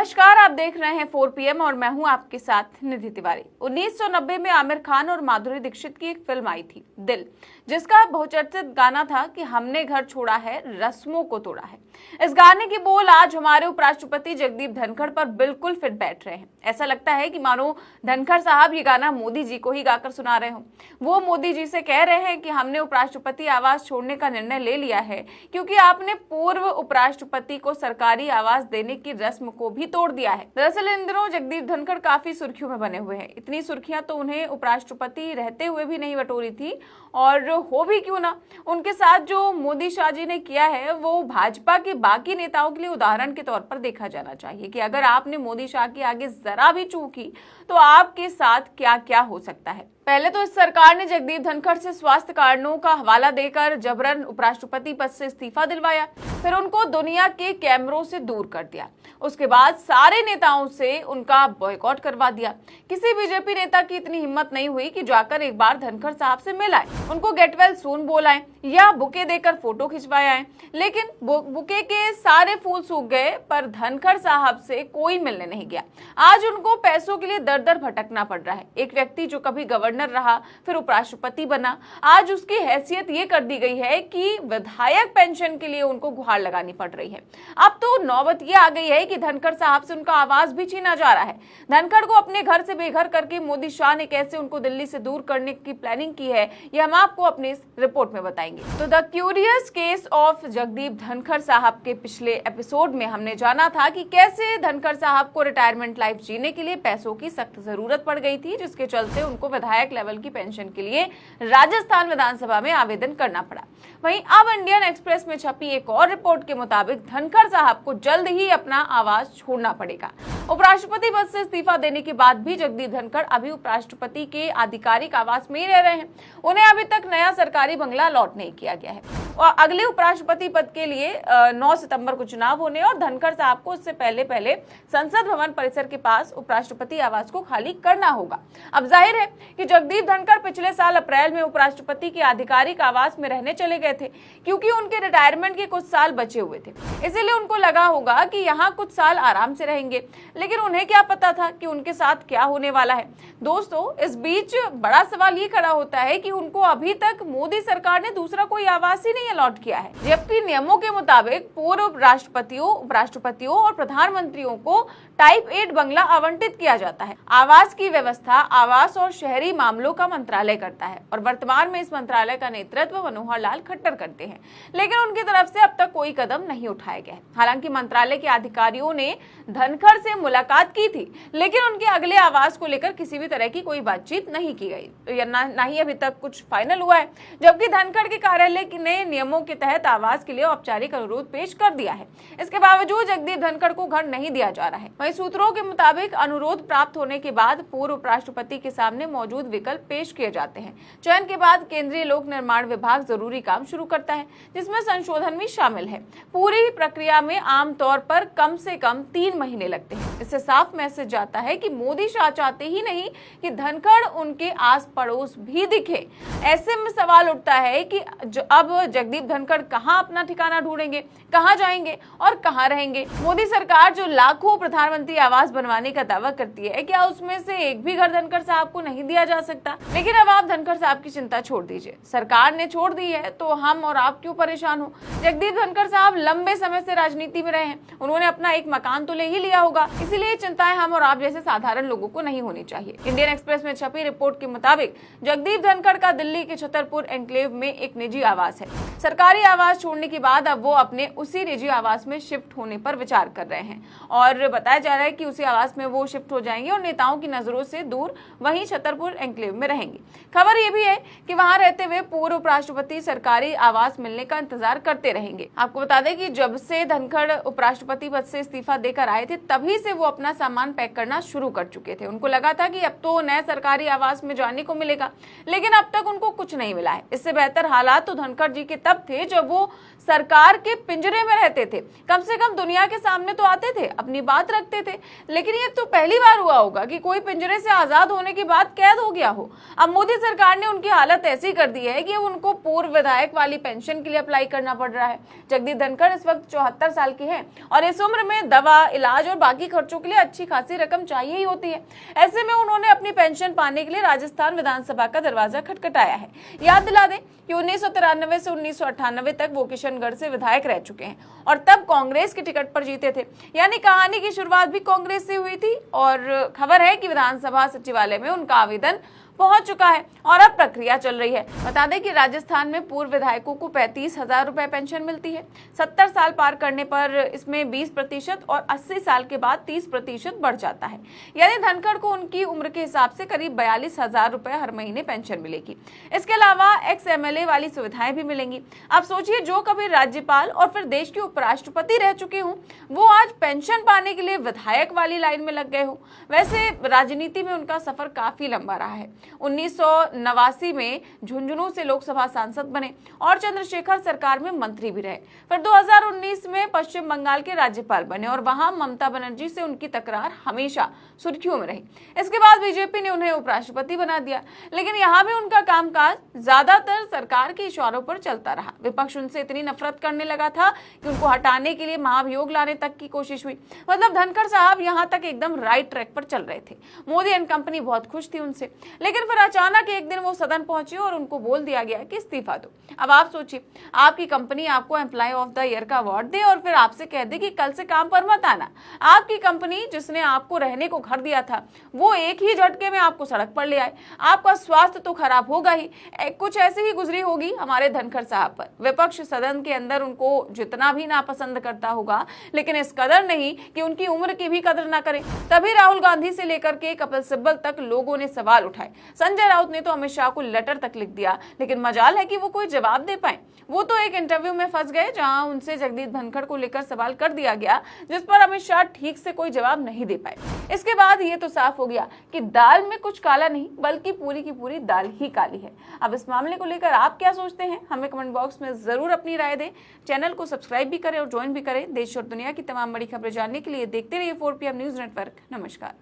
नमस्कार, आप देख रहे हैं 4 PM और मैं हूं आपके साथ निधि तिवारी। 1990 में आमिर खान और माधुरी दीक्षित की एक फिल्म आई थी दिल, जिसका बहुचर्चित गाना था कि हमने घर छोड़ा है, रस्मों को तोड़ा है। इस गाने की बोल आज हमारे उपराष्ट्रपति जगदीप धनखड़ पर बिल्कुल फिट बैठ रहे हैं। ऐसा लगता है कि मानो धनखड़ साहब ये गाना मोदी जी को ही गाकर सुना रहे हों। वो मोदी जी से कह रहे हैं कि हमने उपराष्ट्रपति आवास छोड़ने का निर्णय ले लिया है क्योंकि आपने पूर्व उपराष्ट्रपति को सरकारी आवास देने की रस्म को भी तोड़ दिया है। दरअसल इन दिनों जगदीप धनखड़ काफी सुर्खियों में बने हुए हैं। इतनी सुर्खियां तो उन्हें उपराष्ट्रपति रहते हुए भी नहीं बटोरी थी, और हो भी क्यों ना। उनके साथ जो मोदी शाह जी ने किया है वो भाजपा के बाकी नेताओं के लिए उदाहरण के तौर पर देखा जाना चाहिए कि अगर आपने मोदी शाह के आगे जरा भी चूक की तो आपके साथ क्या क्या हो सकता है। पहले तो इस सरकार ने जगदीप धनखड़ से स्वास्थ्य कारणों का हवाला देकर जबरन उपराष्ट्रपति पद से इस्तीफा दिलवाया, फिर उनको दुनिया के कैमरों से दूर कर दिया। उसके बाद सारे नेताओं से उनका बॉयकॉट करवा दिया। किसी बीजेपी नेता की इतनी हिम्मत नहीं हुई कि जाकर एक बार धनखड़ साहब से मिलाए, उनको गेट वेल सून बोलाएं या बुके देकर फोटो खिंचवाए आए। लेकिन बुके के सारे फूल सूख गए, पर धनखड़ साहब से कोई मिलने नहीं गया। आज उनको पैसों के लिए दर दर भटकना पड़ रहा है। एक व्यक्ति जो कभी गवर्नर रहा, फिर उपराष्ट्रपति बना, आज उसकी हैसियत ये कर दी गई है कि विधायक पेंशन के लिए उनको गुहार लगानी पड़ रही है। अब तो नौबत ये आ गई है कि धनखड़ साहब से उनका आवास भी छीना जा रहा है। धनखड़ को अपने घर से बेघर करके मोदी शाह ने कैसे उनको दिल्ली से दूर करने की प्लानिंग की है, ये हम आपको अपने इस रिपोर्ट में बताएंगे। तो the curious case of Jagdeep Dhankhar साहब के पिछले एपिसोड में हमने जाना था कि कैसे धनखड़ साहब को रिटायरमेंट लाइफ जीने के लिए पैसों की सख्त जरूरत पड़ गई थी, जिसके चलते उनको विधायक लेवल की पेंशन के लिए राजस्थान विधानसभा में आवेदन करना पड़ा। वहीं अब इंडियन एक्सप्रेस में छपी एक और रिपोर्ट के मुताबिक धनखड़ साहब को जल्द ही अपना आवास छोड़ना पड़ेगा। उपराष्ट्रपति पद से इस्तीफा देने के बाद भी जगदीप धनखड़ अभी उपराष्ट्रपति के आधिकारिक आवास में ही रह रहे हैं। उन्हें अभी तक नया सरकारी बंगला अलॉट नहीं किया गया है और अगले उपराष्ट्रपति पद के लिए 9 सितंबर को चुनाव होने और धनखड़ साहब को उससे पहले संसद भवन परिसर के पास उपराष्ट्रपति आवास को खाली करना होगा। अब जाहिर है कि जगदीप धनखड़ पिछले साल अप्रैल में उपराष्ट्रपति के आधिकारिक आवास में रहने चले गए थे क्योंकि उनके रिटायरमेंट के कुछ साल बचे हुए थे। इसीलिए उनको लगा होगा कि यहाँ कुछ साल आराम से रहेंगे, लेकिन उन्हें क्या पता था कि उनके साथ क्या होने वाला है। दोस्तों, इस बीच बड़ा सवाल ये खड़ा होता है कि उनको अभी तक मोदी सरकार ने दूसरा कोई आवास ही नहीं अलॉट किया है, जबकि नियमों के मुताबिक पूर्व राष्ट्रपतियों, उपराष्ट्रपतियों और प्रधानमंत्रियों को टाइप 8 बंगला आवंटित किया जाता है। आवास की व्यवस्था आवास और शहरी मामलों का मंत्रालय करता है और वर्तमान में इस मंत्रालय का नेतृत्व मनोहर लाल खट्टर करते हैं, लेकिन उनकी तरफ से अब तक कोई कदम नहीं उठाया गया है। हालांकि मंत्रालय के अधिकारियों ने धनखड़ से मुलाकात की थी, लेकिन उनके अगले आवास को लेकर किसी भी तरह की कोई बातचीत नहीं की गई या ना ही अभी तक कुछ फाइनल हुआ है, जबकि धनखड़ के कार्यालय ने नियमों के तहत आवास के लिए औपचारिक अनुरोध पेश कर दिया है। इसके बावजूद जगदीप धनखड़ को घर नहीं दिया जा रहा है। वहीं सूत्रों के मुताबिक अनुरोध प्राप्त होने के बाद पूर्व उपराष्ट्रपति के सामने मौजूद विकल्प पेश किए जाते हैं। चयन के बाद केंद्रीय लोक निर्माण विभाग जरूरी काम शुरू करता है, जिसमें संशोधन भी शामिल है। पूरी प्रक्रिया में आमतौर पर कम से कम 3 महीने लगते हैं। इससे साफ मैसेज जाता है कि मोदी शाह चाहते ही नहीं कि धनखड़ उनके आस पड़ोस भी दिखे। ऐसे में सवाल उठता है कि अब जगदीप धनखड़ कहां अपना ठिकाना ढूंढेंगे, कहां जाएंगे और कहां रहेंगे। मोदी सरकार जो लाखों प्रधानमंत्री आवास बनवाने का दावा करती है, क्या उसमें से एक भी घर धनखड़ साहब को नहीं दिया जा सकता? लेकिन अब आप धनखड़ साहब की चिंता छोड़ दीजिए, सरकार ने छोड़ दी है तो हम और आप क्यों परेशान हो। जगदीप धनखड़ साहब लंबे समय से राजनीति में रहे हैं, उन्होंने अपना एक मकान तो ले ही लिया होगा, इसीलिए चिंताएं हम और आप जैसे साधारण लोगों को नहीं होनी चाहिए। इंडियन एक्सप्रेस में छपी रिपोर्ट के मुताबिक जगदीप धनखड़ का दिल्ली के छतरपुर एन्क्लेव में एक निजी आवास है। सरकारी आवास छोड़ने के बाद अब वो अपने उसी निजी आवास में शिफ्ट होने पर विचार कर रहे हैं और बताया जा रहा है कि उसी आवास में वो शिफ्ट हो जाएंगे और नेताओं की नजरों से दूर वहीं छतरपुर एन्क्लेव में रहेंगे। खबर ये भी है कि वहां रहते हुए पूर्व उपराष्ट्रपति सरकारी आवास मिलने का इंतजार करते रहेंगे। आपको बता दें कि जब से धनखड़ उपराष्ट्रपति पद से इस्तीफा देकर आए थे, तभी से वो अपना सामान पैक करना शुरू कर चुके थे। उनको लगा था कि अब तो नए सरकारी आवास में जाने को मिलेगा, लेकिन अब तक उनको कुछ नहीं मिला है। इससे बेहतर हालात तो धनखड़ जी के तब थे जब वो सरकार के पिंजरे में रहते थे। कम से कम दुनिया के सामने तो आते थे, अपनी बात रखते थे। लेकिन ये तो पहली बार हुआ होगा कि कोई पिंजरे से आजाद होने के बाद कैद हो गया हो। अब मोदी सरकार ने उनकी हालत ऐसी कर दी है कि उनको पूर्व विधायक वाली पेंशन के लिए अप्लाई करना पड़ रहा है। जगदीप धनखड़ इस वक्त 74 साल के हैं और इस उम्र में दवा, इलाज और बाकी खर्चों के लिए अच्छी खासी रकम चाहिए ही होती है। ऐसे में उन्होंने अपनी पेंशन पाने के लिए राजस्थान विधानसभा का दरवाजा खटखटाया है। याद दिला दें कि 1993 से 1998 तक वो किशनगढ़ से विधायक रह चुके हैं और तब कांग्रेस के टिकट पर जीते थे। यानी कहानी की शुरुआत भी कांग्रेस से हुई थी और खबर है कि विधानसभा सचिवालय में उनका आवेदन पहुंच चुका है और अब प्रक्रिया चल रही है। बता दें कि राजस्थान में पूर्व विधायकों को 35,000 रुपए पेंशन मिलती है। 70 साल पार करने पर इसमें 20% और 80 साल के बाद 30% बढ़ जाता है। यानी धनखड़ को उनकी उम्र के हिसाब से करीब 42,000 रुपए हर महीने पेंशन मिलेगी। इसके अलावा एक्स MLA वाली सुविधाएं भी मिलेंगी। आप सोचिए, जो कभी राज्यपाल और फिर देश के उपराष्ट्रपति रह चुके हों, वो आज पेंशन पाने के लिए विधायक वाली लाइन में लग गए हो। वैसे राजनीति में उनका सफर काफी लंबा रहा है। 1989 में झुंझुनू से लोकसभा सांसद बने और चंद्रशेखर सरकार में मंत्री भी रहे। फिर 2019 में पश्चिम बंगाल के राज्यपाल बने और वहां ममता बनर्जी से उनकी तकरार हमेशा सुर्खियों में रही। इसके बाद बीजेपी ने उन्हें उपराष्ट्रपति बना दिया, लेकिन यहाँ भी उनका कामकाज ज्यादातर सरकार के इशारों पर चलता रहा। विपक्ष उनसे इतनी नफरत करने लगा था कि उनको हटाने के लिए महाभियोग लाने तक की कोशिश हुई। मतलब धनखड़ साहब यहाँ तक एकदम राइट ट्रैक पर चल रहे थे। मोदी एंड कंपनी बहुत खुश थी उनसे, लेकिन फिर अचानक एक दिन वो सदन पहुंचे और उनको बोल दिया गया कि इस्तीफा दो। अब आप सोचिए, आपकी कंपनी आपको एम्प्लॉय ऑफ द ईयर का अवार्ड दे और फिर आपसे कह दे कि कल से काम पर मत आना। आपकी कंपनी जिसने आपको रहने को घर दिया था, वो एक ही झटके में आपको सड़क पर ले आए। आपका स्वास्थ्य तो खराब होगा ही, कुछ ऐसे ही गुजरी होगी हमारे धनखड़ साहब पर। विपक्ष सदन के अंदर उनको जितना भी नापसंद करता होगा, लेकिन इस कदर नहीं कि उनकी उम्र की भी कदर ना करे। तभी राहुल गांधी से लेकर के कपिल सिब्बल तक लोगों ने सवाल उठाए। संजय राउत ने तो अमित शाह को लेटर तक लिख दिया, लेकिन मजाल है कि वो कोई जवाब दे पाए। वो तो एक इंटरव्यू में फंस गए जहां उनसे जगदीप धनखड़ को लेकर सवाल कर दिया गया, जिस पर अमित शाह ठीक से कोई जवाब नहीं दे पाए। इसके बाद ये तो साफ हो गया कि दाल में कुछ काला नहीं, बल्कि पूरी की पूरी दाल ही काली है। अब इस मामले को लेकर आप क्या सोचते हैं, हमें कमेंट बॉक्स में जरूर अपनी राय दें। चैनल को सब्सक्राइब भी करें और ज्वाइन भी करें। देश और दुनिया की तमाम बड़ी खबरें जानने के लिए देखते रहिए 4PM न्यूज नेटवर्क। नमस्कार।